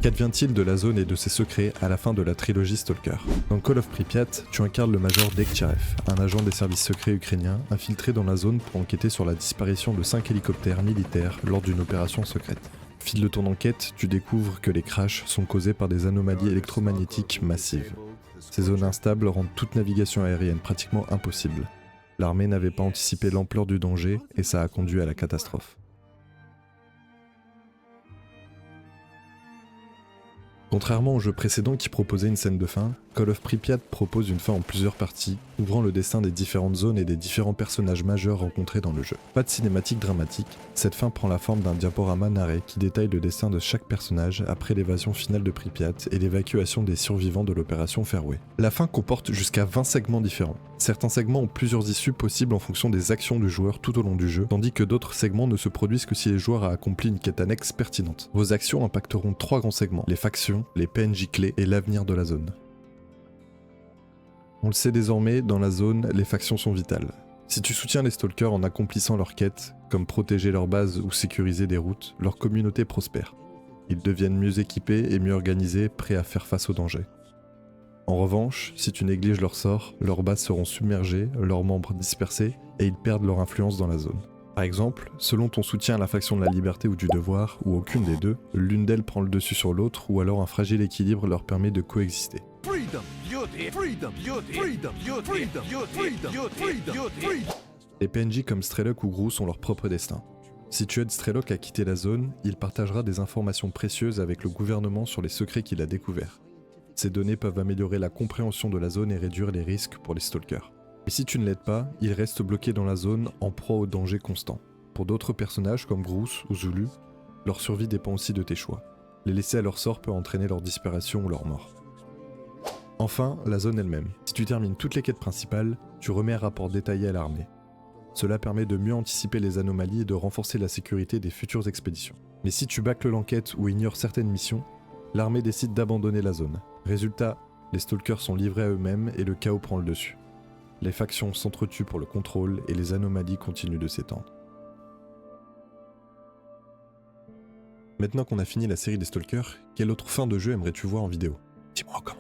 Qu'advient-il de la zone et de ses secrets à la fin de la trilogie Stalker? Dans Call of Pripyat, tu incarnes le major Dektiarev, un agent des services secrets ukrainiens infiltré dans la zone pour enquêter sur la disparition de 5 hélicoptères militaires lors d'une opération secrète. Au fil de ton enquête, tu découvres que les crashs sont causés par des anomalies électromagnétiques massives. Ces zones instables rendent toute navigation aérienne pratiquement impossible. L'armée n'avait pas anticipé l'ampleur du danger et ça a conduit à la catastrophe. Contrairement au jeu précédent qui proposait une scène de fin, Call of Pripyat propose une fin en plusieurs parties, ouvrant le destin des différentes zones et des différents personnages majeurs rencontrés dans le jeu. Pas de cinématique dramatique, cette fin prend la forme d'un diaporama narré qui détaille le destin de chaque personnage après l'évasion finale de Pripyat et l'évacuation des survivants de l'opération Fairway. La fin comporte jusqu'à 20 segments différents. Certains segments ont plusieurs issues possibles en fonction des actions du joueur tout au long du jeu, tandis que d'autres segments ne se produisent que si les joueurs a accompli une quête annexe pertinente. Vos actions impacteront 3 grands segments, les factions, les PNJ clés et l'avenir de la zone. On le sait désormais, dans la zone, les factions sont vitales. Si tu soutiens les stalkers en accomplissant leurs quêtes, comme protéger leur base ou sécuriser des routes, leur communauté prospère. Ils deviennent mieux équipés et mieux organisés, prêts à faire face aux dangers. En revanche, si tu négliges leur sort, leurs bases seront submergées, leurs membres dispersés, et ils perdent leur influence dans la zone. Par exemple, selon ton soutien à la faction de la liberté ou du devoir, ou aucune des deux, l'une d'elles prend le dessus sur l'autre, ou alors un fragile équilibre leur permet de coexister. Les PNJ comme Strelok ou Groose ont leur propre destin. Si tu aides Strelok à quitter la zone, il partagera des informations précieuses avec le gouvernement sur les secrets qu'il a découverts. Ces données peuvent améliorer la compréhension de la zone et réduire les risques pour les stalkers. Et si tu ne l'aides pas, il reste bloqué dans la zone en proie au danger constant. Pour d'autres personnages comme Groose ou Zulu, leur survie dépend aussi de tes choix. Les laisser à leur sort peut entraîner leur disparition ou leur mort. Enfin, la zone elle-même. Si tu termines toutes les quêtes principales, tu remets un rapport détaillé à l'armée. Cela permet de mieux anticiper les anomalies et de renforcer la sécurité des futures expéditions. Mais si tu bâcles l'enquête ou ignores certaines missions, l'armée décide d'abandonner la zone. Résultat, les stalkers sont livrés à eux-mêmes et le chaos prend le dessus. Les factions s'entretuent pour le contrôle et les anomalies continuent de s'étendre. Maintenant qu'on a fini la série des stalkers, quelle autre fin de jeu aimerais-tu voir en vidéo? Dis-moi en commentaire.